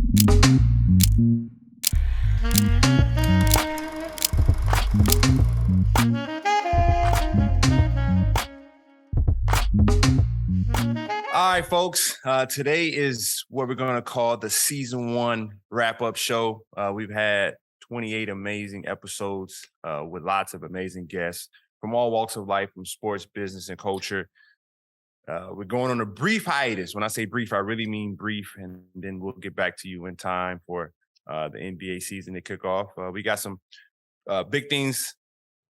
All right, folks. Today is what we're going to call the season 1 wrap-up show. We've had 28 amazing episodes with lots of amazing guests from all walks of life, from sports, business, and culture. We're going on a brief hiatus. When I say brief, I really mean brief, and then we'll get back to you in time for the NBA season to kick off. We got some big things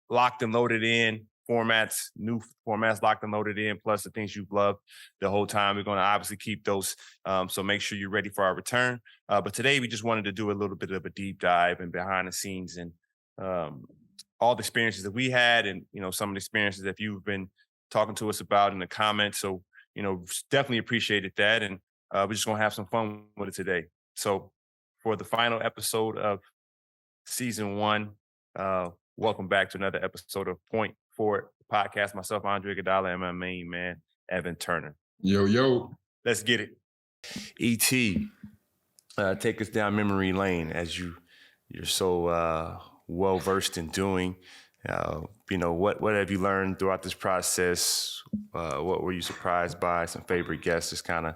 locked and loaded in. New formats locked and loaded in, plus the things you've loved the whole time. We're going to obviously keep those, so make sure you're ready for our return. But today we just wanted to do a little bit of a deep dive and behind the scenes and all the experiences that we had and, some of the experiences that you've been talking to us about in the comments. So, definitely appreciated that. And we're just going to have some fun with it today. So for the final episode of season 1, welcome back to another episode of Point Forward Podcast. Myself, Iguodala, and my main man, Evan Turner. Yo. Let's get it. E.T., take us down memory lane as you're so well-versed in doing. What have you learned throughout this process? What were you surprised by? Some favorite guests, just kind of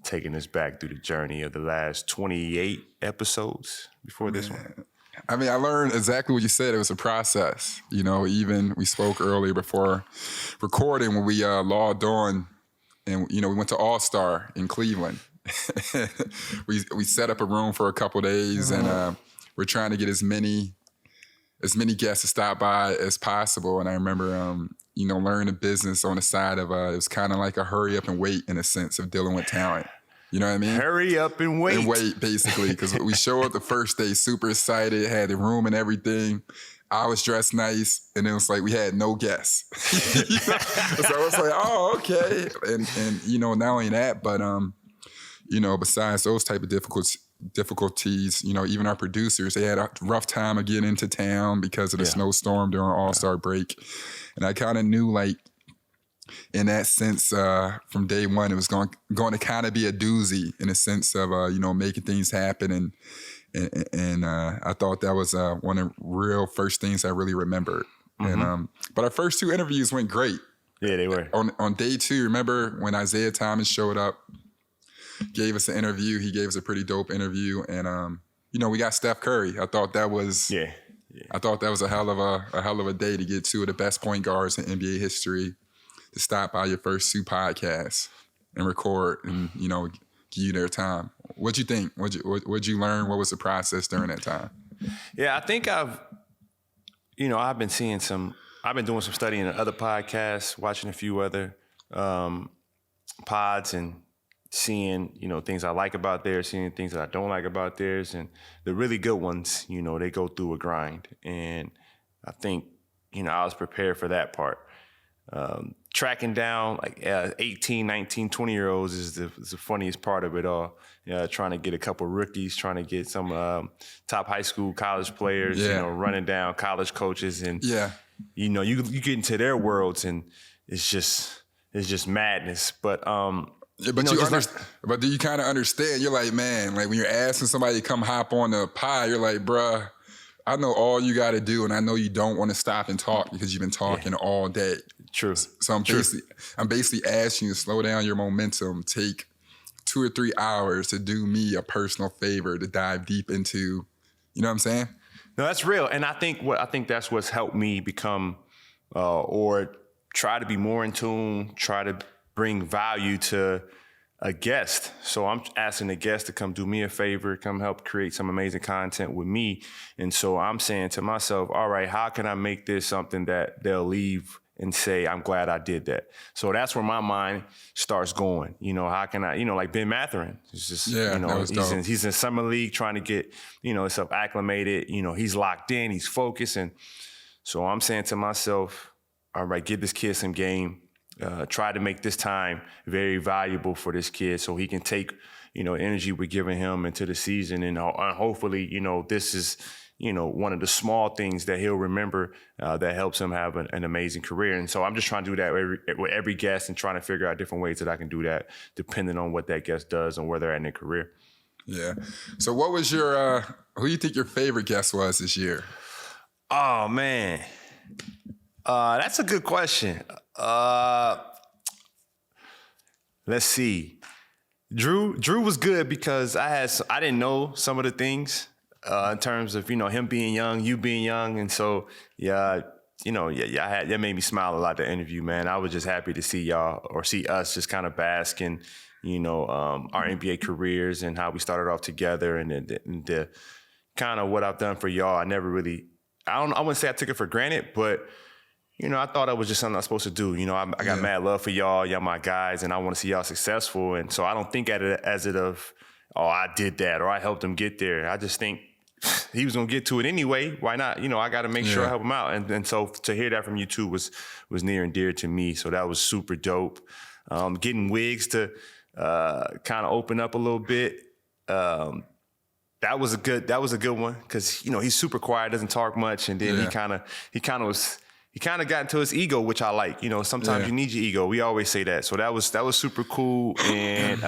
taking us back through the journey of the last 28 episodes before this one. I mean, I learned exactly what you said. It was a process. Even we spoke earlier before recording when we logged on and, we went to All-Star in Cleveland. we set up a room for a couple days and we're trying to get as many guests to stop by as possible. And I remember, learning the business on the side of, it was kind of like a hurry up and wait in a sense of dealing with talent. You know what I mean? Hurry up and wait. And wait, basically, because we show up the first day super excited, had the room and everything. I was dressed nice, and it was like we had no guests. So I was like, oh, okay. And not only that, but, besides those type of difficulties, even our producers, they had a rough time of getting into town because of the snowstorm during All-Star break. And I kind of knew, in that sense, from day one, it was going to kind of be a doozy in a sense of, making things happen. And I thought that was one of the real first things I really remembered. Mm-hmm. But our first 2 interviews went great. Yeah, they were. On day 2, remember when Isaiah Thomas showed up, gave us an interview. He gave us a pretty dope interview. And, we got Steph Curry. I thought that was... Yeah. I thought that was a hell of a day to get 2 of the best point guards in NBA history to stop by your first 2 podcasts and record and, give you their time. What'd you think? What'd you learn? What was the process during that time? Yeah, I think I've been doing some studying in other podcasts, watching a few other pods and seeing, things I like about theirs, seeing things that I don't like about theirs. And the really good ones, they go through a grind. And I think, I was prepared for that part. Tracking down 18, 19, 20-year-olds is the funniest part of it all. Trying to get a couple rookies, trying to get some top high school, college players, running down college coaches. And, you get into their worlds and it's just madness. But, but do you kind of understand? You're like, man, when you're asking somebody to come hop on the pod, you're like, bruh, I know all you got to do, and I know you don't want to stop and talk because you've been talking all day. True. So I'm basically asking you to slow down your momentum, take 2 or 3 hours to do me a personal favor to dive deep into, you know what I'm saying? No, that's real. And I think that's what's helped me become or try to be more in tune, try to bring value to a guest. So I'm asking the guest to come do me a favor, come help create some amazing content with me. And so I'm saying to myself, all right, how can I make this something that they'll leave and say, I'm glad I did that. So that's where my mind starts going. How can I, like Ben Mathurin. It's just, he's in summer league trying to get, himself acclimated. He's locked in, he's focused. And so I'm saying to myself, all right, give this kid some game. Try to make this time very valuable for this kid so he can take, energy we're giving him into the season. And hopefully, this is, one of the small things that he'll remember that helps him have an amazing career. And so I'm just trying to do that with every guest and trying to figure out different ways that I can do that depending on what that guest does and where they're at in their career. Yeah. So what was your, who do you think your favorite guest was this year? Oh, man. That's a good question. Let's see. Drew was good because I didn't know some of the things in terms of, him being young, you being young. And so, that made me smile a lot, the interview, man. I was just happy to see y'all or see us just kind of bask in, our NBA careers and how we started off together and the kind of what I've done for y'all. I wouldn't say I took it for granted, but I thought that was just something I was supposed to do. I got mad love for y'all. Y'all my guys, and I want to see y'all successful. And so I don't think at it as I did that or I helped him get there. I just think he was going to get to it anyway. Why not? I got to make sure I help him out. And so to hear that from you two was near and dear to me. So that was super dope. Getting Wiggs to kind of open up a little bit. That was a good one because, he's super quiet, doesn't talk much. And then he kind of got into his ego, which I like. Sometimes you need your ego. We always say that. So that was super cool. And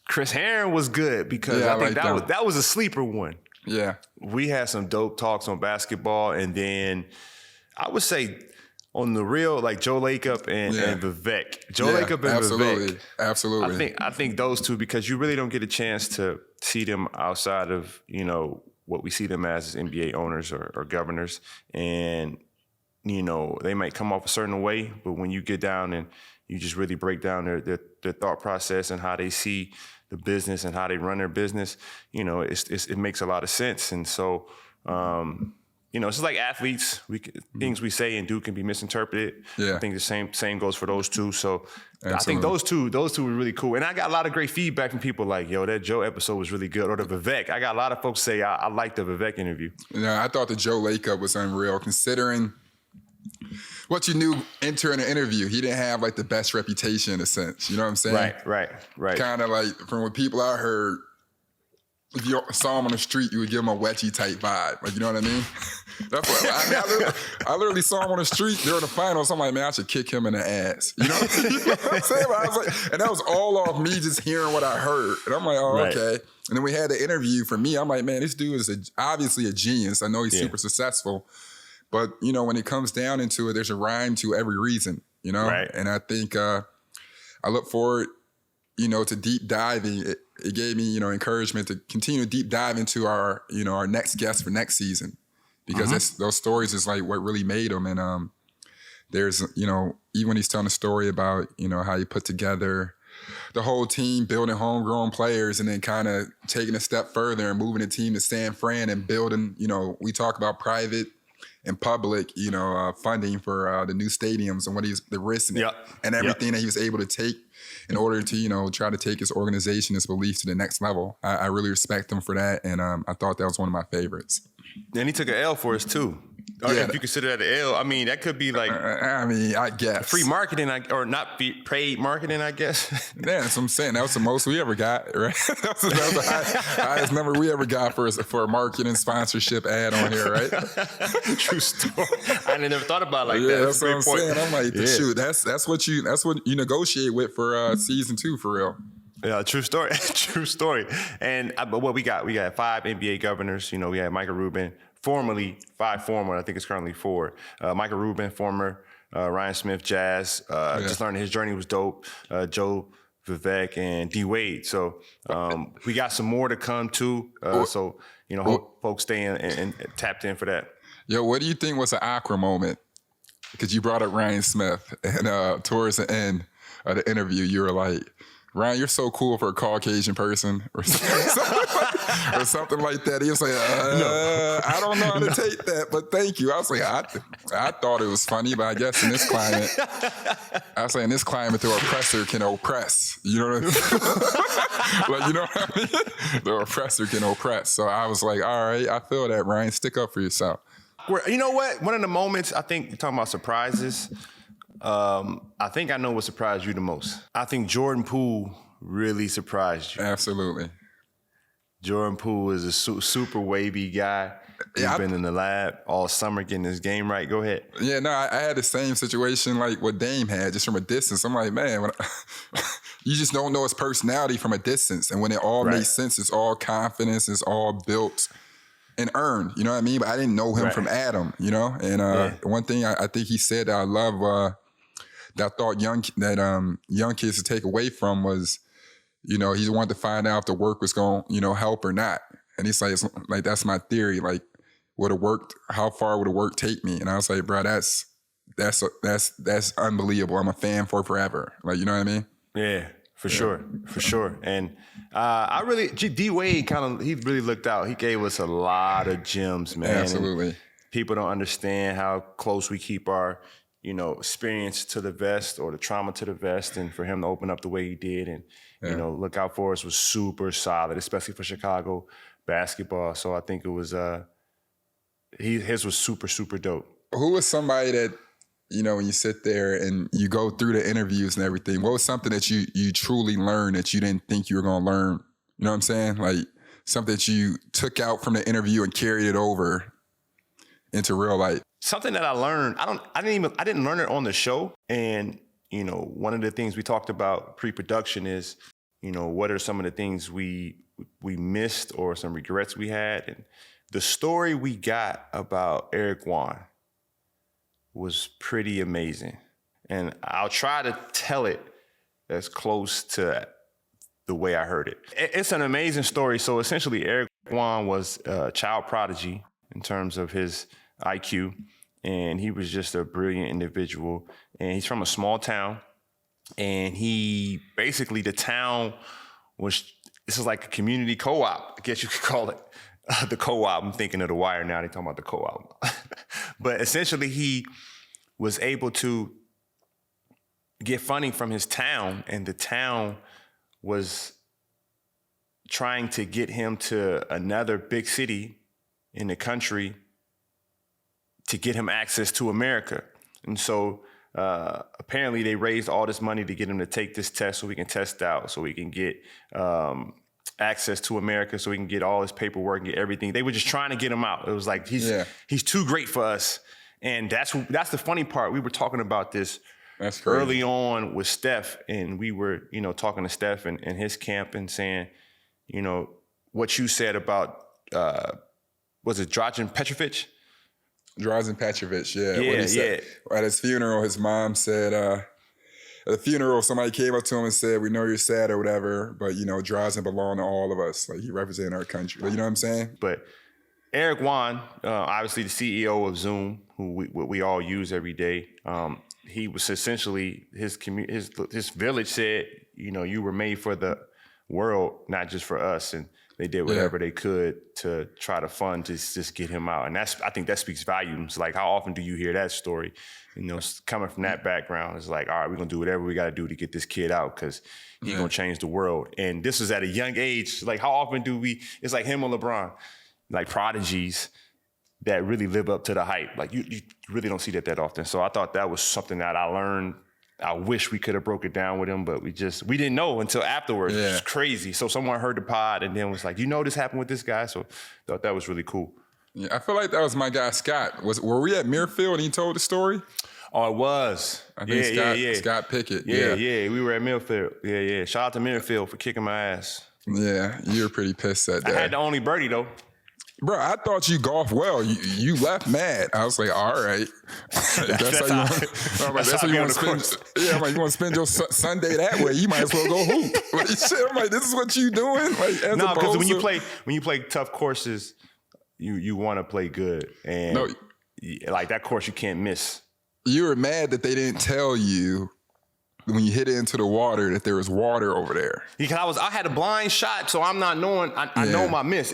Chris Herron was good because I think that was a sleeper one. Yeah. We had some dope talks on basketball. And then I would say on the real, like Joe Lacob and Vivek. Joe Lacob and Vivek. Absolutely. I think those two, because you really don't get a chance to see them outside of, what we see them as NBA owners or governors. And, they might come off a certain way, but when you get down and you just really break down their thought process and how they see the business and how they run their business, it makes a lot of sense. And so, it's like athletes. Things we say and do can be misinterpreted. Yeah. I think the same goes for those two. So Absolutely. I think those two were really cool. And I got a lot of great feedback from people like, yo, that Joe episode was really good. Or the Vivek. I got a lot of folks say I like the Vivek interview. Yeah, I thought the Joe Lacob was unreal considering what you knew entering an interview. He didn't have like the best reputation in a sense. You know what I'm saying? Right. Kind of like from what people I heard, if you saw him on the street, you would give him a wedgie type vibe. Like, you know what I mean? That's what I literally saw him on the street during the finals. I'm like, man, I should kick him in the ass. You know what I'm saying? But I was like, and that was all off me just hearing what I heard. And I'm like, okay. And then we had the interview for me. I'm like, man, this dude is obviously a genius. I know he's super successful. But, when it comes down into it, there's a rhyme to every reason, Right. And I think I look forward, to deep diving. It gave me, encouragement to continue to deep dive into our, our next guest for next season. Because those stories is like what really made them. And there's, even when he's telling a story about, how he put together the whole team, building homegrown players, and then kind of taking a step further and moving the team to San Fran and building, we talk about private and public, funding for the new stadiums and the risk and everything that he was able to take in order to, try to take his organization, his beliefs to the next level. I really respect him for that. And I thought that was one of my favorites. And he took an L for us too. Or if you consider that an L, I mean, that could be like... I guess. Free marketing, or not paid marketing, I guess. Yeah, that's what I'm saying. That was the most we ever got, right? that was the highest number we ever got for a marketing sponsorship ad on here, right? True story. I never thought about it like that. Yeah, that's what I'm saying. I'm like, shoot, that's what you negotiate with for season 2, for real. Yeah, true story. True story. And what we got 5 NBA governors. We had Michael Rubin, formerly 5 former. I think it's currently 4. Michael Rubin, former Ryan Smith, Jazz. Just learning his journey was dope. Joe, Vivek, and D Wade. So we got some more to come too. Hope folks stay in and tapped in for that. Yo, what do you think was an awkward moment? Because you brought up Ryan Smith, and towards the end of the interview, you were like, Ryan, you're so cool for a Caucasian person, or something like that. He was like, I don't know how to take that, but thank you. I was like, I thought it was funny, but I guess in this climate, the oppressor can oppress. You know what I mean? What I mean? The oppressor can oppress. So I was like, all right, I feel that, Ryan. Stick up for yourself. You know what? One of the moments, I think, you're talking about surprises, I think I know what surprised you the most. I think Jordan Poole really surprised you. Absolutely. Jordan Poole is a super wavy guy. He's been in the lab all summer getting his game right. Go ahead. Yeah, no, I had the same situation like what Dame had, just from a distance. I'm like, man, you just don't know his personality from a distance. And when it all makes sense, it's all confidence, it's all built and earned, you know what I mean? But I didn't know him from Adam, you know? And one thing I think he said that I love, that I thought young kids to take away from was, you know, he wanted to find out if the work was going to, you know, help or not. And he's like, that's my theory. Like, would it worked? How far would the work take me? And I was like, bro, that's unbelievable. I'm a fan for forever. Like, you know what I mean? Yeah, for sure. And I really, D Wade he really looked out. He gave us a lot of gems, man. Absolutely. And people don't understand how close we keep our, you know, experience to the vest or the trauma to the vest. And for him to open up the way he did and, you know, look out for us was super solid, especially for Chicago basketball. So I think it was, his was super, super dope. Who was somebody that, you know, when you sit there and you go through the interviews and everything, what was something that you truly learned that you didn't think you were going to learn? You know what I'm saying? Like something that you took out from the interview and carried it over into real life. Something that I learned, I didn't learn it on the show. And, you know, one of the things we talked about pre-production is, you know, what are some of the things we missed or some regrets we had? And the story we got about Eric Wan was pretty amazing. And I'll try to tell it as close to the way I heard it. It's an amazing story. So essentially, Eric Wan was a child prodigy in terms of his IQ. And he was just a brilliant individual. And he's from a small town. And the town this is like a community co-op, I guess you could call it. The co-op, I'm thinking of The Wire now, they're talking about the co-op. But essentially he was able to get funding from his town, and the town was trying to get him to another big city in the country to get him access to America. And so apparently they raised all this money to get him to take this test so we can test out, so we can get access to America, so we can get all his paperwork and get everything. They were just trying to get him out. It was like, he's too great for us. And that's the funny part. We were talking about this early on with Steph, and we were, you know, talking to Steph and his camp and saying, you know, what you said about, was it Dragan Petrovic? Dragan Petrovic, yeah. What he said. At his funeral, his mom said, at the funeral, somebody came up to him and said, we know you're sad or whatever, but, you know, Dragan belonged to all of us. Like, he represented our country. You know what I'm saying? But Eric Wan, obviously the CEO of Zoom, who we all use every day, he was essentially, his village said, you know, you were made for the world, not just for us. And they did whatever they could to try to fund to just get him out. And I think that speaks volumes. Like, how often do you hear that story? You know, coming from that background, it's like, all right, we're going to do whatever we got to do to get this kid out because he's going to change the world. And this is at a young age. Like, how often it's like him or LeBron, like prodigies that really live up to the hype. Like, you really don't see that often. So I thought that was something that I learned. I wish we could have broke it down with him, but we didn't know until afterwards. It was crazy. So someone heard the pod and then was like, you know, this happened with this guy. So I thought that was really cool. Yeah, I feel like that was my guy, Scott. Were we at Muirfield and he told the story? Oh, it was. I think Scott Pickett. Yeah. We were at Muirfield. Yeah. Shout out to Muirfield for kicking my ass. Yeah, you were pretty pissed that day. I had the only birdie, though. Bro, I thought you golfed well. You left mad. I was like, all right. That's how you want to spend. Yeah, I'm like, you want to spend your Sunday that way? You might as well go hoop. Like, shit, I'm like, this is what you doing? Like, no, because when you play tough courses, you want to play good, and like that course you can't miss. You were mad that they didn't tell you when you hit it into the water that there was water over there. Because I had a blind shot, so I'm not knowing. I know my miss.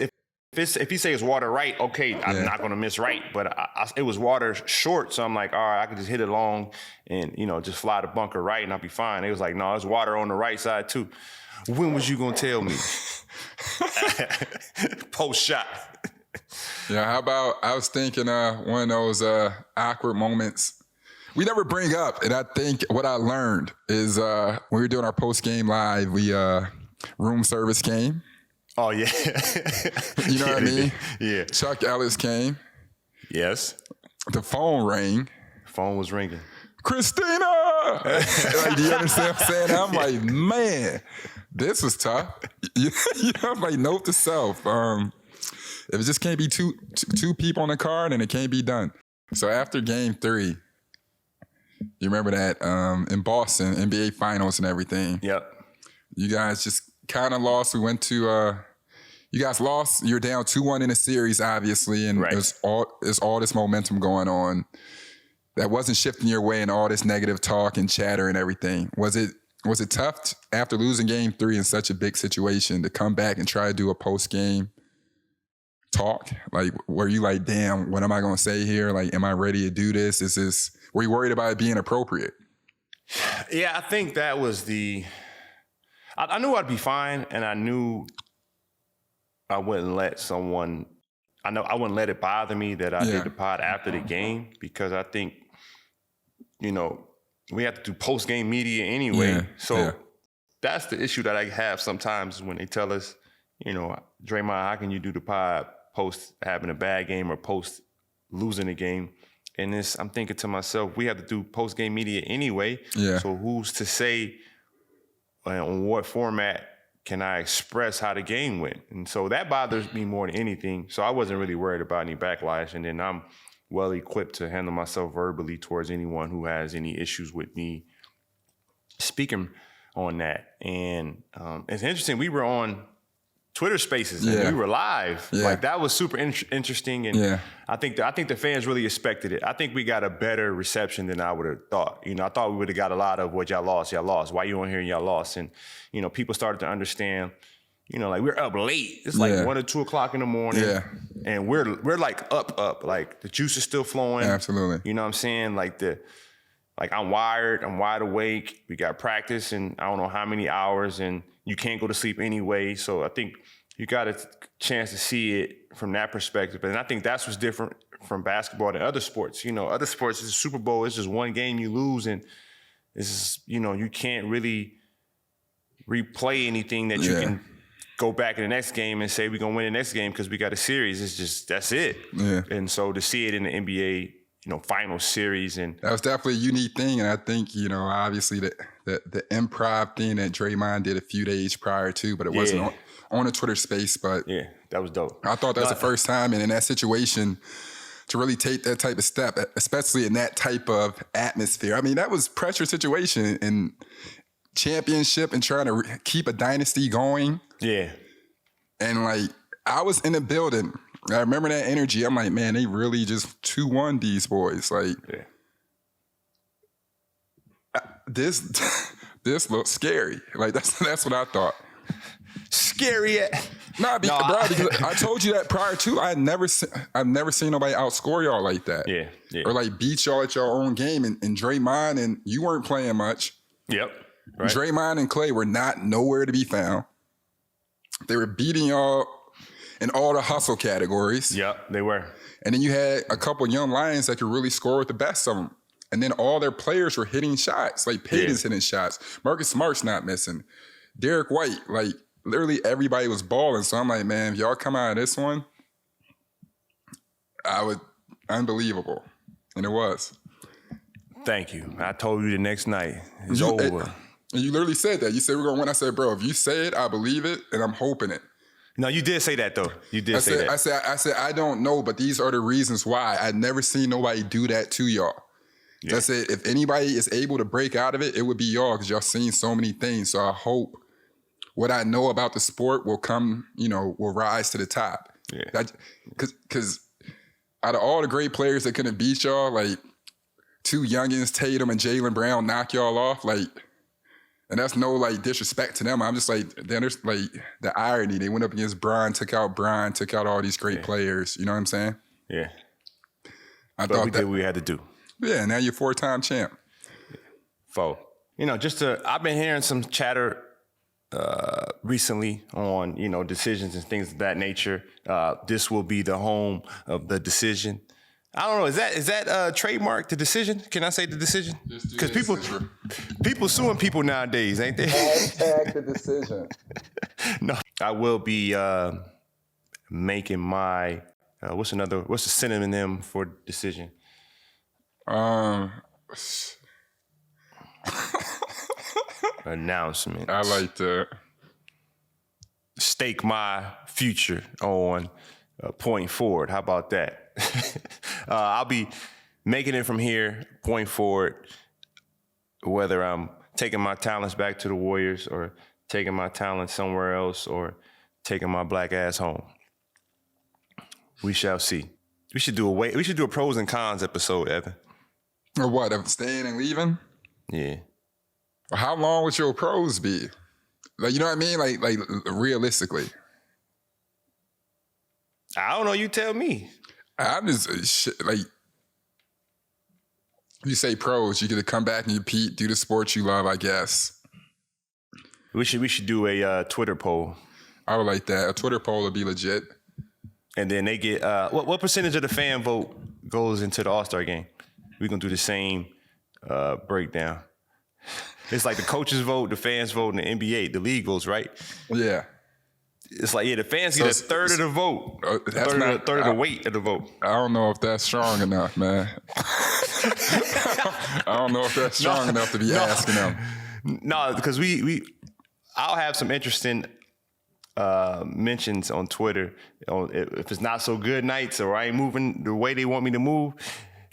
If you say it's water right, okay, I'm not going to miss right. But it was water short, so I'm like, all right, I can just hit it long and, you know, just fly the bunker right and I'll be fine. It was like, no, there's water on the right side too. When was you going to tell me? Post shot. Yeah, how about, I was thinking one of those awkward moments we never bring up. And I think what I learned is when we were doing our post-game live, room service came. Oh, yeah. You know what I mean? Yeah. Chuck Ellis came. Yes. The phone rang. Phone was ringing. Christina. Like, do you understand what I'm saying? I'm like, man, this was tough. I'm like, note to self. If it just can't be two people on the card, then it can't be done. So after game 3, you remember that in Boston, NBA Finals and everything. Yep. You guys just kind of lost. We went to you guys lost. You're down 2-1 in the series, obviously, and right. there's all this momentum going on that wasn't shifting your way, and all this negative talk and chatter and everything. Was it tough after losing game 3 in such a big situation to come back and try to do a post-game talk? Like, were you like, damn, what am I going to say here? Like, am I ready to do this? Were you worried about it being appropriate? Yeah, I think that was I knew I'd be fine, and I knew I wouldn't let it bother me that I did the pod after the game, because I think, we have to do post-game media anyway. Yeah, so that's the issue that I have sometimes when they tell us, Draymond, how can you do the pod post having a bad game or post losing a game? And I'm thinking to myself, we have to do post-game media anyway. Yeah. So who's to say on what format can I express how the game went? And so that bothers me more than anything. So I wasn't really worried about any backlash. And then I'm well equipped to handle myself verbally towards anyone who has any issues with me speaking on that. And it's interesting. We were on Twitter Spaces and we were live. Yeah. Like, that was super interesting. And I think the fans really expected it. I think we got a better reception than I would have thought. I thought we would have got a lot of what y'all lost. Why you on here and y'all lost? And, people started to understand, like, we're up late. It's like 1 or 2 o'clock in the morning. Yeah. And we're like up. Like, the juice is still flowing. Absolutely. You know what I'm saying? Like, I'm wired, I'm wide awake. We got practice in I don't know how many hours, and you can't go to sleep anyway. So I think you got a chance to see it from that perspective. And I think that's what's different from basketball than other sports. Other sports, it's a Super Bowl, it's just one game you lose, and it's just, you can't really replay anything that you can go back in the next game and say we're going to win the next game because we got a series. It's just, that's it. Yeah. And so to see it in the NBA, final series, and that was definitely a unique thing. And I think, obviously the improv thing that Draymond did a few days prior to, but it wasn't on a Twitter Space. But yeah, that was dope. I thought that was the first time, and in that situation, to really take that type of step, especially in that type of atmosphere. I mean, that was pressure situation in championship and trying to keep a dynasty going. Yeah. And like, I was in the building. I remember that energy. I'm like, man, they really just 2-1 these boys. Like, this looks scary. Like, that's what I thought. Scary. Bro, because I told you that prior to. I've never seen nobody outscore y'all like that. Yeah. Or like beat y'all at your own game. And Draymond, and you weren't playing much. Yep. Right. Draymond and Clay were nowhere to be found. They were beating y'all in all the hustle categories. Yep, they were. And then you had a couple young Lions that could really score with the best of them. And then all their players were hitting shots. Like, Payton's hitting shots. Marcus Smart's not missing. Derek White, like, literally everybody was balling. So I'm like, man, if y'all come out of this one, unbelievable. And it was. Thank you. I told you the next night. It's over. And you literally said that. You said we're going to win. I said, bro, if you say it, I believe it, and I'm hoping it. No, you did say that, though. You did say that. I said, I don't know, but these are the reasons why. I'd never seen nobody do that to y'all. Yeah. I said, if anybody is able to break out of it, it would be y'all, because y'all seen so many things. So I hope what I know about the sport will come, will rise to the top. Yeah. Because out of all the great players that couldn't beat y'all, like, 2 youngins, Tatum and Jaylen Brown, knock y'all off, like, and that's no, like, disrespect to them. I'm just like, then there's, like, the irony. They went up against Bron, took out all these great players. You know what I'm saying? Yeah. But we did what we had to do. Yeah, now you're 4-time champ. I've been hearing some chatter recently on, decisions and things of that nature. This will be the home of the decision. I don't know. Is that trademark, the decision? Can I say the decision? Because people suing people nowadays, ain't they? Hashtag the decision. No, I will be making my what's the synonym for decision? announcement. I like that. Stake my future on point forward. How about that? I'll be making it from here, point forward, whether I'm taking my talents back to the Warriors or taking my talents somewhere else or taking my black ass home. We shall see. We should do a pros and cons episode, Evan. Or what? Of staying and leaving? Yeah. How long would your pros be? Like, you know what I mean? Like realistically. I don't know. You tell me. I'm just like, you say pros, you get to come back and compete, do the sports you love, I guess. We should do a Twitter poll. I would like that. A Twitter poll would be legit. And then they get what percentage of the fan vote goes into the All-Star game? We're gonna do the same breakdown. It's like the coaches vote, the fans vote, and the NBA, the league votes, right? Yeah. It's like, the fans get a third of the vote. A third of the weight of the vote. I don't know if that's strong enough, man. I don't know if that's strong enough to be asking them. No, because I'll have some interesting mentions on Twitter. If it's not so good nights or I ain't moving the way they want me to move,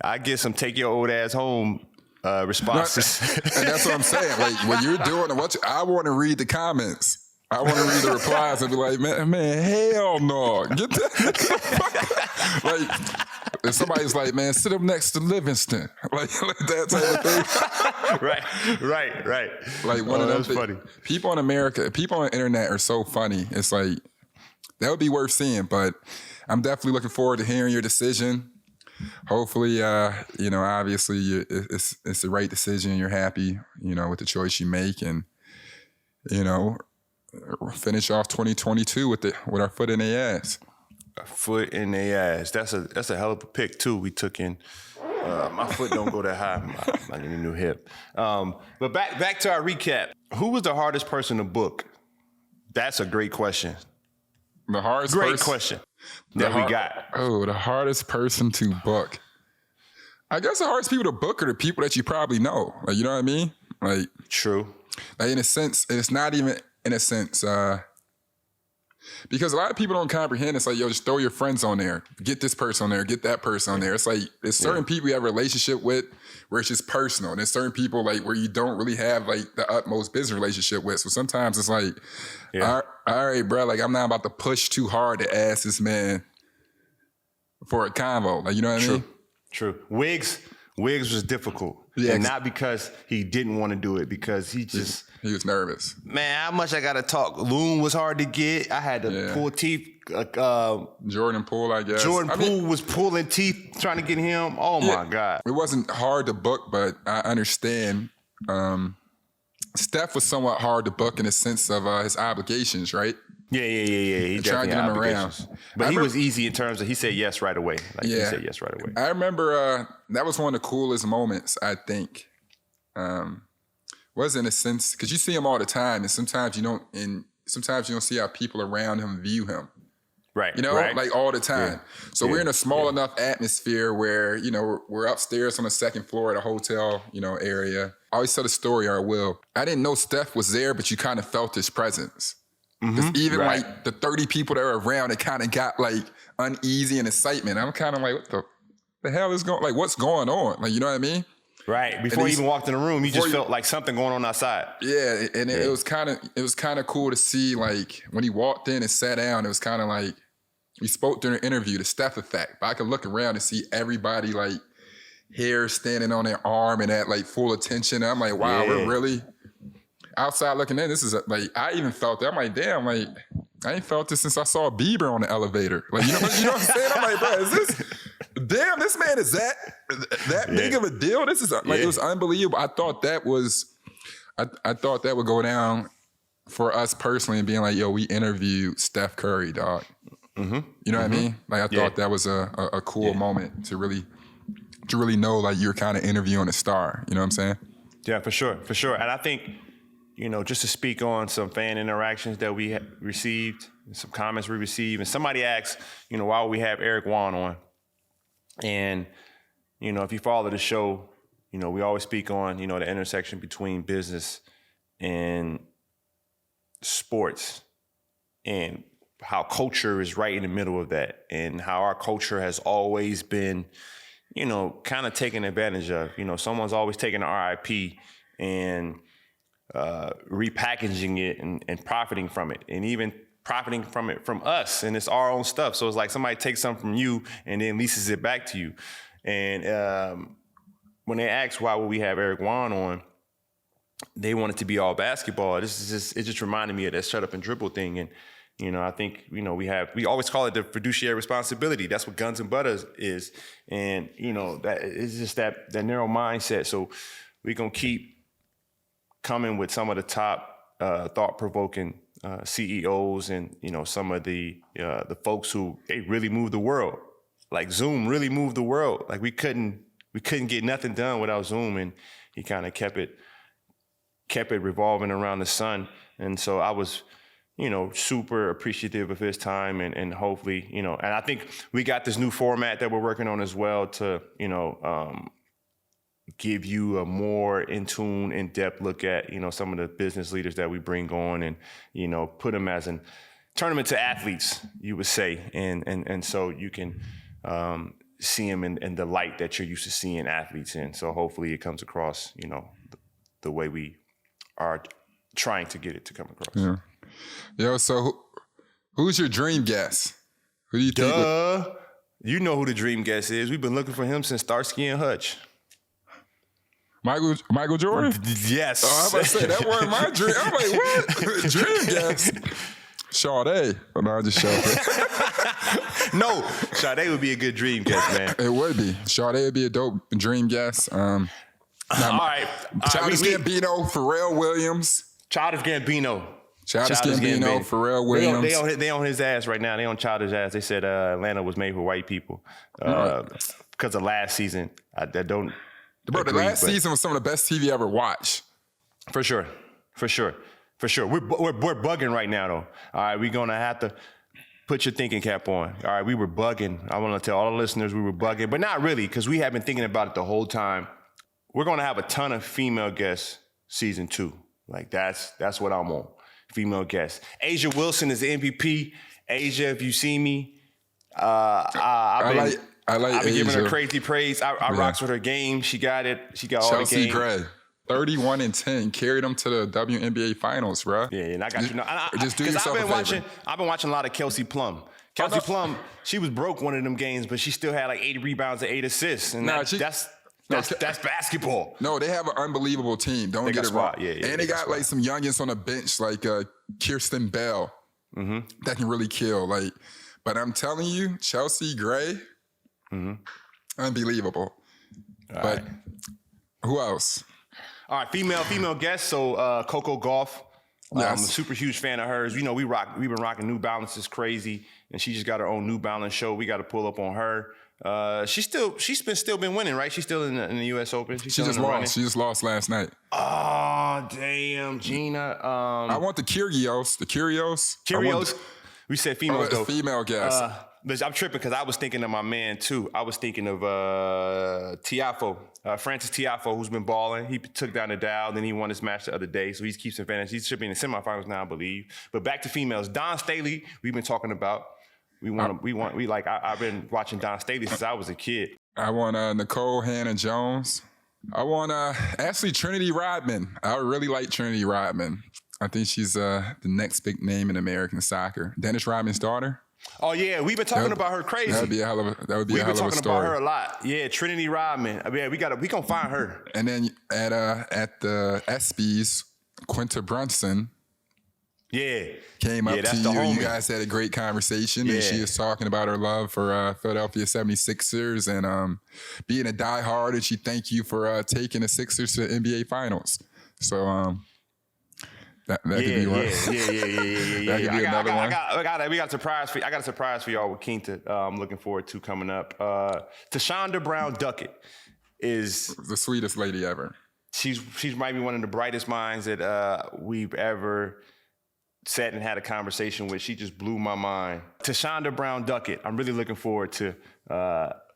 I get some take your old ass home responses. And that's what I'm saying. Like, when you're doing it, I want to read the comments. I want to read the replies and be like, man, hell no. Get that. Like, if somebody's like, man, sit up next to Livingston. Like that type of thing. Right. Like one of those funny. People in America, people on the internet are so funny. It's like, that would be worth seeing, but I'm definitely looking forward to hearing your decision. Hopefully, obviously it's the right decision. You're happy, with the choice you make, and, finish off 2022 with our foot in their ass. A foot in their ass. That's a hell of a pick too. We took in. My foot don't go that high. I need a new hip. But back to our recap. Who was the hardest person to book? That's a great question. The hardest question that we got. Oh, the hardest person to book. I guess the hardest people to book are the people that you probably know. Like, you know what I mean? Like, true. Like, in a sense, and it's not even in a sense, because a lot of people don't comprehend. It's like, yo, just throw your friends on there. Get this person on there. Get that person on there. It's like, there's certain people you have a relationship with where it's just personal. And there's certain people like where you don't really have like the utmost business relationship with. So sometimes it's like, all right, bro, like I'm not about to push too hard to ask this man for a convo. Like, you know what I mean? True. Wiggs was difficult. Yeah, and not because he didn't want to do it, because he was nervous. Man, how much I got to talk? Loon was hard to get. I had to pull teeth. Jordan Poole, I guess. Poole was pulling teeth trying to get him. Oh, my God. It wasn't hard to book, but I understand. Steph was somewhat hard to book in the sense of his obligations, right? Yeah. He trying to get him around. But he was easy in terms of he said yes right away. He said yes right away. I remember that was one of the coolest moments, I think. Was in a sense, because you see him all the time, and sometimes you don't see how people around him view him. Right. Like all the time. Yeah. So we're in a small enough atmosphere where, we're upstairs on the second floor at a hotel, area. I always tell the story, or I will. I didn't know Steph was there, but you kind of felt his presence. Because even like the 30 people that were around, it kind of got like uneasy and excitement. I'm kind of like, what the hell is going, like, what's going on? Like, you know what I mean? Right. Before you even walked in the room, you just felt like something going on outside. Yeah. And it was kind of cool to see, like, when he walked in and sat down, it was kind of like, we spoke during the interview, the Steph effect. But I could look around and see everybody, like, hair standing on their arm and at, like, full attention. And I'm like, wow, we're really outside looking in. This is like, I even felt that. I'm like, damn, like, I ain't felt this since I saw Bieber on the elevator. Like, you know what I'm saying? I'm like, bro, is this, damn, this man is that big of a deal? This is like, it was unbelievable. I thought that would go down for us personally and being like, yo, we interviewed Steph Curry, dog. You know what I mean? Like, I thought that was a cool moment to really know, like, you're kind of interviewing a star. You know what I'm saying? Yeah, for sure. And I think, just to speak on some fan interactions that we received, some comments we received, and somebody asked, why would we have Eric Wan on? And, if you follow the show, we always speak on, the intersection between business and sports and how culture is right in the middle of that, and how our culture has always been, kind of taken advantage of. Someone's always taking the RIP and repackaging it and profiting from it, and even profiting from it from us, and it's our own stuff. So it's like somebody takes something from you and then leases it back to you. And when they asked why would we have Eric Wan on, they want it to be all basketball. It just reminded me of that shut up and dribble thing. And I think we always call it the fiduciary responsibility. That's what Guns and Butters is. And that it's just that narrow mindset. So we're gonna keep coming with some of the top thought-provoking CEOs and some of the folks who they really moved the world. Like Zoom really moved the world. Like we couldn't get nothing done without Zoom, and he kind of kept it revolving around the sun. And so I was super appreciative of his time, and hopefully and I think we got this new format that we're working on as well to give you a more in tune, in-depth look at, some of the business leaders that we bring on, and, put them turn them into athletes, you would say. And so you can see them in the light that you're used to seeing athletes in. So hopefully it comes across, the way we are trying to get it to come across. Yeah. Yo, so who's your dream guest? Who do you think? You know who the dream guest is. We've been looking for him since Starsky and Hutch. Michael Jordan? Yes. Oh, I was about to say, that wasn't my dream. I'm like, what? Dream guest? Sade. Oh, no, I just showed it. No, Sade would be a good dream guest, man. It would be. Sade would be a dope dream guest. All right. Childish Gambino, Pharrell Williams. Childish Gambino, Pharrell Williams. They on his ass right now. They on Childish ass. They said Atlanta was made for white people because of last season. Bro, the last season was some of the best TV I ever watched. For sure. We're bugging right now, though. All right, we're going to have to put your thinking cap on. All right, we were bugging. I want to tell all the listeners we were bugging, but not really, because we have been thinking about it the whole time. We're going to have a ton of female guests season 2. Like, that's what I'm on. Female guests. Asia Wilson is the MVP. Asia, if you see me, I've been giving her crazy praise. I rocks with her game. She got it. She got all the game. Chelsea Gray, 31-10, carried them to the WNBA Finals, bro. Yeah, and I got just do yourself a favor. I've been watching a lot of Kelsey Plum. Kelsey Plum, she was broke one of them games, but she still had like 80 rebounds and 8 assists, and that's basketball. No, they have an unbelievable team. Don't get it wrong. Yeah, and they got like some youngins on the bench, like Kirsten Bell, that can really kill. Like, but I'm telling you, Chelsea Gray. Unbelievable. But who else? All right, female guest. So Coco Gauff. Yes. I'm a super huge fan of hers. We've been rocking New Balances crazy, and she just got her own New Balance show. We got to pull up on her. She's still been winning, right? She's still in the U.S. Open. She just lost. She just lost last night. Oh damn, Gina. I want the Kyrgios. We said females though. Female guest. But I'm tripping because I was thinking of my man too. I was thinking of Tiafoe, Francis Tiafoe, who's been balling. He took down Nadal, then he won his match the other day, so he keeps advantage. He should be in the semifinals now, I believe. But back to females, Dawn Staley. We've been talking about. I've been watching Dawn Staley since I was a kid. I want Nicole Hannah-Jones. I want actually Trinity Rodman. I really like Trinity Rodman. I think she's the next big name in American soccer. Dennis Rodman's daughter. Oh yeah, we've been talking about her crazy. That would be a hell of a story. We've been talking about her a lot. Yeah, Trinity Rodman. I mean, we gonna find her. And then at the ESPYs, Quinta Brunson. Yeah, came up to you. You guys had a great conversation, and she was talking about her love for Philadelphia 76ers and being a diehard, and she thanked you for taking the Sixers to the NBA Finals. So that could be one. Yeah. That could be another one. I got a surprise for you. I got a surprise for y'all with Quinta. I'm looking forward to coming up. Tashonda Brown Duckett is the sweetest lady ever. She's might be one of the brightest minds that we've ever sat and had a conversation with. She just blew my mind. Tashonda Brown Duckett. I'm really looking forward to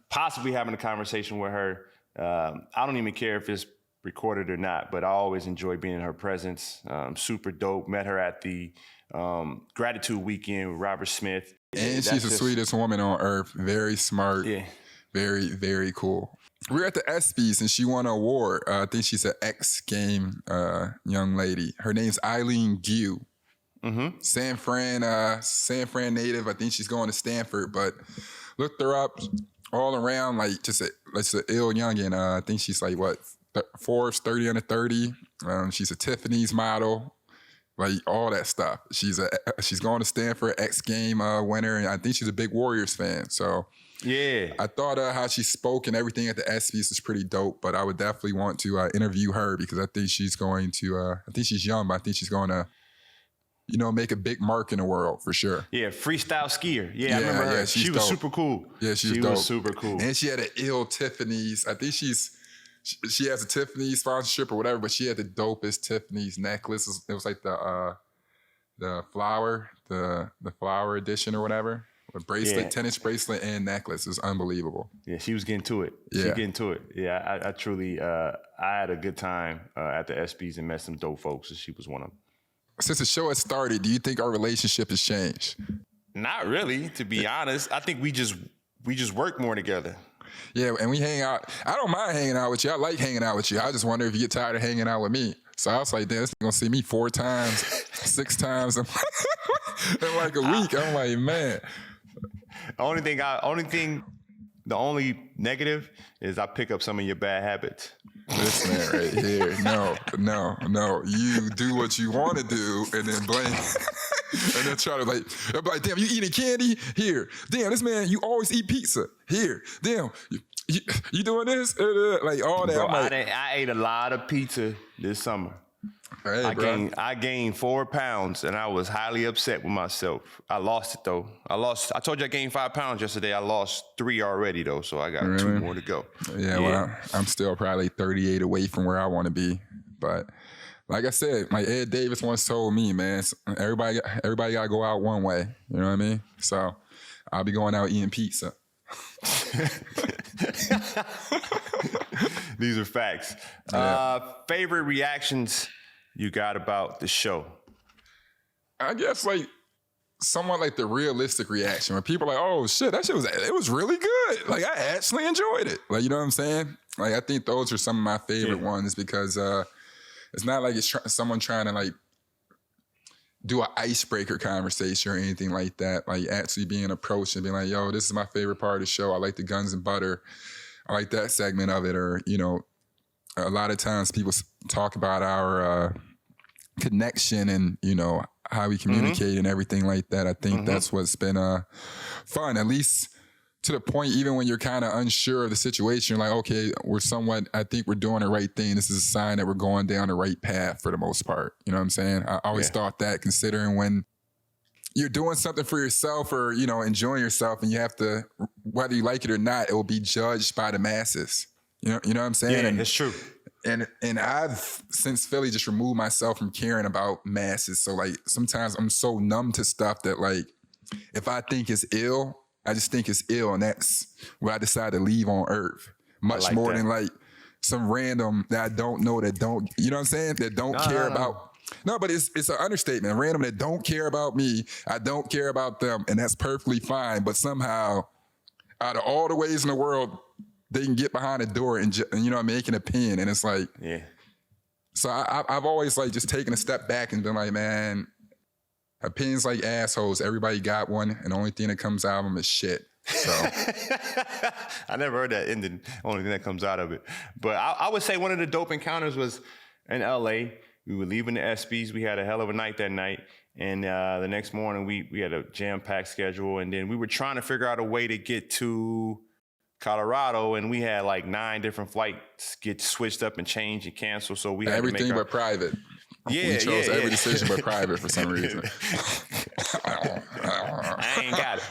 possibly having a conversation with her I don't even care if it's recorded or not, but I always enjoy being in her presence. Super dope. Met her at the gratitude weekend with Robert Smith. And she's the sweetest woman on earth. Very smart. Yeah. Very, very cool. We were at the ESPYs and she won an award. I think she's an X game young lady. Her name's Eileen Gue. Mm-hmm. San Fran native. I think she's going to Stanford, but looked her up all around, like just an ill youngin. I think she's like what, Forbes 30 under 30. She's a Tiffany's model, like all that stuff. She's going to Stanford, X game winner, and I think she's a big Warriors fan. So yeah, I thought how she spoke and everything at the ESPYs was pretty dope. But I would definitely want to interview her because I think she's going to. I think she's young, but I think she's going to, make a big mark in the world for sure. Yeah, freestyle skier. Yeah, I remember her. She was super cool. Yeah, she dope. Was super cool. And she had an ill Tiffany's. I think she has a Tiffany's sponsorship or whatever, but she had the dopest Tiffany's necklace. It was like the flower edition or whatever. A bracelet, tennis bracelet, and necklace. It was unbelievable. Yeah, she was getting to it. Yeah. She getting to it. Yeah, I truly, I had a good time at the ESPYs and met some dope folks, and she was one of them. Since the show has started, do you think our relationship has changed? Not really, to be honest. I think we just work more together. Yeah, and we hang out. I don't mind hanging out with you. I like hanging out with you. I just wonder if you get tired of hanging out with me. So I was like, damn, this gonna see me 4 times, 6 times in like a week. I'm like, man. The only negative is I pick up some of your bad habits. This man right here. No. You do what you want to do and then blame. And then try to like, damn, you eating candy? Here. Damn, this man, you always eat pizza. Here. Damn, you doing this? Like all that. Bro, like, I ate a lot of pizza this summer. Hey, I gained 4 pounds and I was highly upset with myself. I lost it though. I told you I gained 5 pounds yesterday. I lost 3 already though, so I got 2 more to go. Yeah, well, I'm still probably 38 away from where I want to be. But like I said, like Ed Davis once told me, man, everybody got to go out one way. You know what I mean? So I'll be going out eating pizza. These are facts. Favorite reactions you got about the show? I guess like somewhat like the realistic reaction where people are like, oh shit, that shit was really good. Like I actually enjoyed it. Like, you know what I'm saying? Like I think those are some of my favorite ones because it's not like it's someone trying to like do an icebreaker conversation or anything like that. Like actually being approached and being like, yo, this is my favorite part of the show. I like the guns and butter. I like that segment of it. Or, a lot of times people talk about our connection and, how we communicate and everything like that. I think that's what's been fun, at least to the point, even when you're kind of unsure of the situation, you're like, okay, I think we're doing the right thing. This is a sign that we're going down the right path for the most part. You know what I'm saying? I always thought that, considering when you're doing something for yourself or, enjoying yourself and you have to, whether you like it or not, it will be judged by the masses. You know what I'm saying? Yeah, that's true. And I've, since Philly, just removed myself from caring about masses. So like sometimes I'm so numb to stuff that like, if I think it's ill, I just think it's ill. And that's what I decide to leave on earth. Much like more than like some random that I don't know that don't, you know what I'm saying? That don't care about. No, but it's an understatement. Random that don't care about me. I don't care about them. And that's perfectly fine. But somehow, out of all the ways in the world, they can get behind a door and make an opinion. And it's like, So I've always like just taken a step back and been like, man, opinions like assholes. Everybody got one. And the only thing that comes out of them is shit. So I never heard that ending. Only thing that comes out of it. But I would say one of the dope encounters was in LA. We were leaving the ESPYs. We had a hell of a night that night. And the next morning we had a jam-packed schedule. And then we were trying to figure out a way to get to Colorado, and we had like 9 different flights get switched up and changed and canceled. So we had everything to make but private. Yeah, we chose every decision but private for some reason. I ain't got it.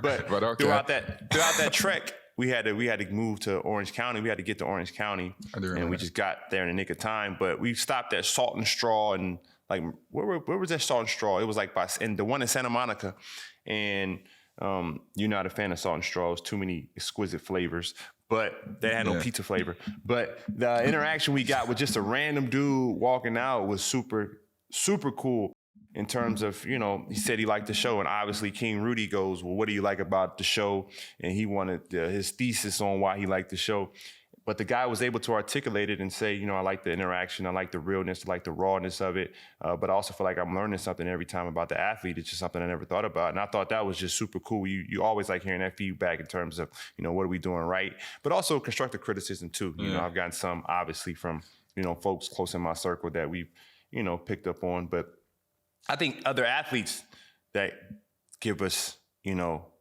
But okay. throughout that trek, we had to move to Orange County. We had to get to Orange County, and we just got there in the nick of time. But we stopped at Salt and Straw, and like where was that Salt and Straw? It was like the one in Santa Monica, and You're not a fan of salt and straws, too many exquisite flavors, but they had no pizza flavor. But the interaction we got with just a random dude walking out was super, super cool in terms of, he said he liked the show. And obviously King Rudy goes, well, what do you like about the show? And he wanted his thesis on why he liked the show. But the guy was able to articulate it and say, I like the interaction, I like the realness, I like the rawness of it, but I also feel like I'm learning something every time about the athlete. It's just something I never thought about. And I thought that was just super cool. You always like hearing that feedback in terms of, what are we doing right? But also constructive criticism too. I've gotten some obviously from, folks close in my circle that we've, picked up on. But I think other athletes that give us,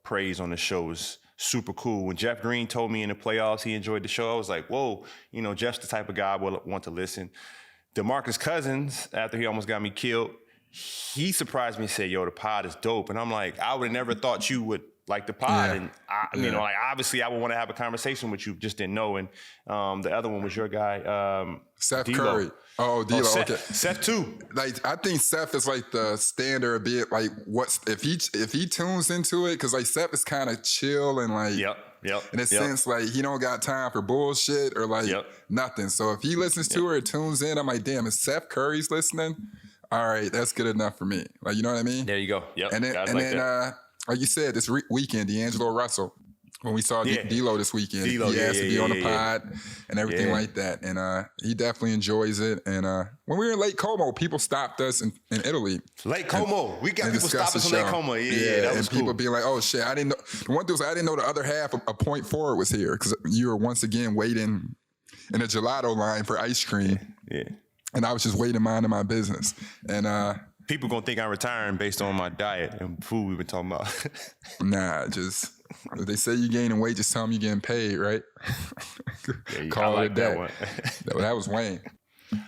praise on the shows super cool. When Jeff Green told me in the playoffs he enjoyed the show, I was like, whoa, Jeff's the type of guy I will want to listen. DeMarcus Cousins, after he almost got me killed, he surprised me and said, yo, the pod is dope. And I'm like, I would have never thought you would like the pod. And obviously I would want to have a conversation with you, just didn't know. And the other one was your guy, Seth D-Lo. Curry. Oh, D-Lo, Seth, okay. Seth too. Like, I think Seth is like the standard a bit. Like, if he tunes into it, because like Seth is kind of chill and like, in a sense, like he don't got time for bullshit or like nothing. So if he listens to her, tunes in, I'm like, damn, is Seth Curry's listening? All right, that's good enough for me. Like, you know what I mean? There you go. Yep. And then like you said, this weekend, D'Angelo Russell. When we saw D-Lo this weekend, he asked to be on the pod and everything like that. And he definitely enjoys it. And when we were in Lake Como, people stopped us in Italy. Lake Como. We got people stop us in Lake Como. Yeah, that was and people being like, oh, shit, I didn't know. The one thing was I didn't know the other half, a point forward, was here. Because you were once again waiting in a gelato line for ice cream. Yeah. And I was just waiting, minding my business. And people going to think I'm retiring based on my diet and food we've been talking about. Nah, just... If they say you gaining weight, just tell them you're getting paid, right? Call it a day. That was Wayne.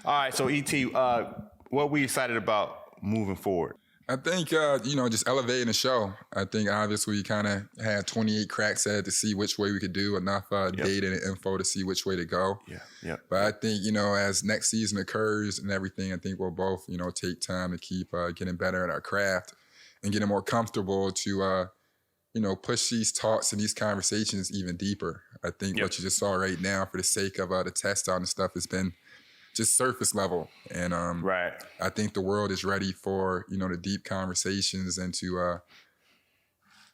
All right, so E.T., what we excited about moving forward? I think, just elevating the show. I think obviously we kind of had 28 cracks at it to see which way we could do, enough data and info to see which way to go. Yeah. But I think, as next season occurs and everything, I think we'll both, take time to keep getting better at our craft and getting more comfortable to, push these talks and these conversations even deeper. I think what you just saw right now, for the sake of the test out and stuff, has been just surface level. And right. I think the world is ready for, the deep conversations and to,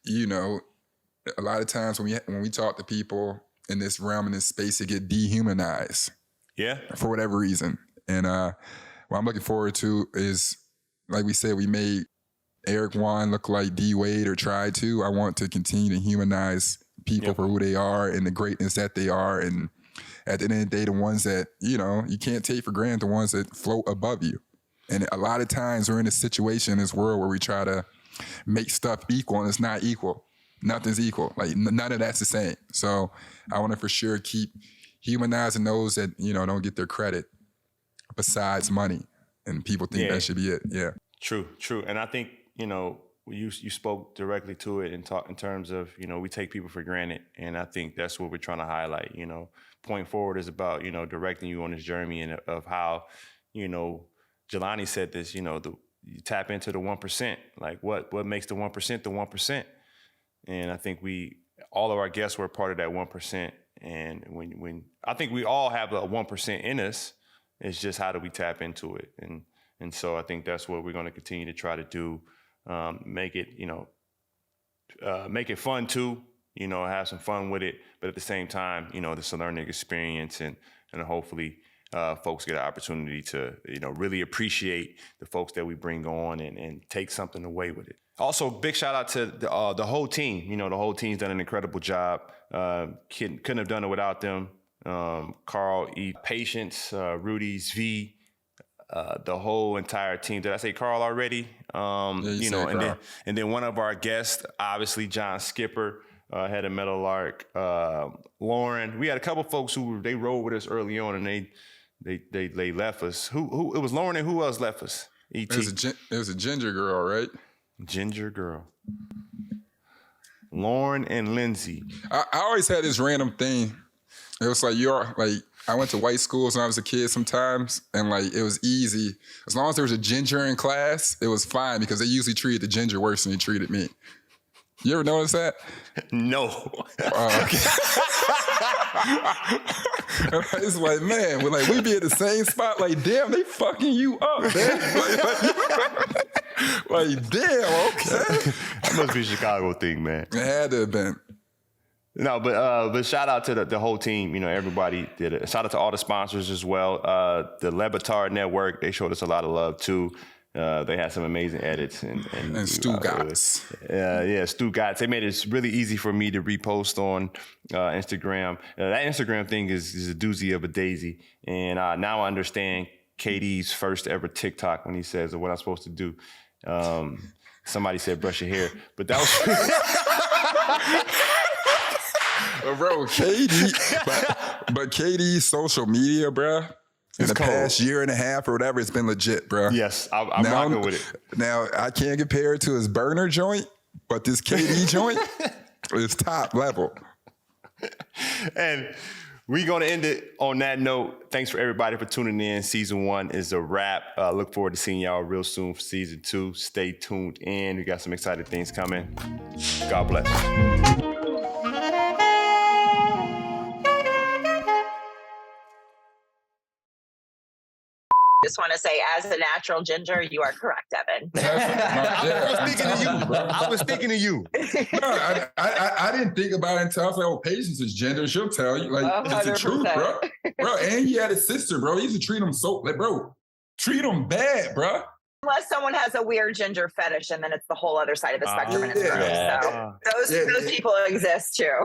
a lot of times when we talk to people in this realm, in this space, it get dehumanized. Yeah. For whatever reason. And what I'm looking forward to is, like we said, we made Eric Wan look like D Wade or tried to. I want to continue to humanize people for who they are and the greatness that they are. And at the end of the day, the ones that, you can't take for granted, the ones that float above you. And a lot of times we're in a situation in this world where we try to make stuff equal and it's not equal. Nothing's equal. Like none of that's the same. So I want to for sure keep humanizing those that, don't get their credit besides money. And people think that should be it. Yeah. True. And I think, you spoke directly to it and talk in terms of, we take people for granted. And I think that's what we're trying to highlight. Point forward is about, directing you on this journey and of how, Jelani said this, you tap into the 1%. Like what makes the 1% the 1%? And I think all of our guests were a part of that 1%. And when I think we all have a 1% in us, it's just how do we tap into it? And so I think that's what we're going to continue to try to do. Make it, make it fun too, have some fun with it. But at the same time, it's a learning experience and hopefully folks get an opportunity to, really appreciate the folks that we bring on and take something away with it. Also, big shout out to the whole team. The whole team's done an incredible job. Couldn't have done it without them. Carl, E, Patience, Rudy's V, the whole entire team. Did I say Carl already? And then one of our guests, obviously John Skipper, had a Meadowlark. Lauren, we had a couple folks who they rode with us early on, and they left us. Who? It was Lauren, and who else left us? E.T. It was a ginger girl, right? Ginger girl. Lauren and Lindsay. I always had this random thing. It was like I went to white schools when I was a kid sometimes, and it was easy. As long as there was a ginger in class, it was fine because they usually treated the ginger worse than they treated me. You ever notice that? No. Okay. It's like, man, we be at the same spot. Like, damn, they fucking you up, man. Like, damn, okay. That must be a Chicago thing, man. It had to have been. No, but shout out to the whole team. You know, everybody did it. Shout out to all the sponsors as well. The Lebatard Network, they showed us a lot of love too. They had some amazing edits and Stu Gotts. Stu Gotts. They made it really easy for me to repost on Instagram. That Instagram thing is a doozy of a daisy. And now I understand KD's first ever TikTok when he says what I'm supposed to do. Somebody said brush your hair, but that was. Bro, KD, but KD's social media, bro, in the past year and a half or whatever, it's been legit, bro. Yes, I'm rocking with it. Now, I can't compare it to his burner joint, but this KD joint is top level. And we're going to end it on that note. Thanks for everybody for tuning in. Season 1 is a wrap. Look forward to seeing y'all real soon for Season 2. Stay tuned in. We got some exciting things coming. God bless. Just want to say, as a natural ginger, you are correct, Evan. I was thinking of you. No, I didn't think about it until I was like, oh, Patience is gender. She'll tell you. Like, 100%. It's the truth, bro. Bro, and he had a sister, bro. He used to treat him so, like, bro, treat him bad, bro. Unless someone has a weird ginger fetish, and then it's the whole other side of the spectrum and it's gross. So those people exist too.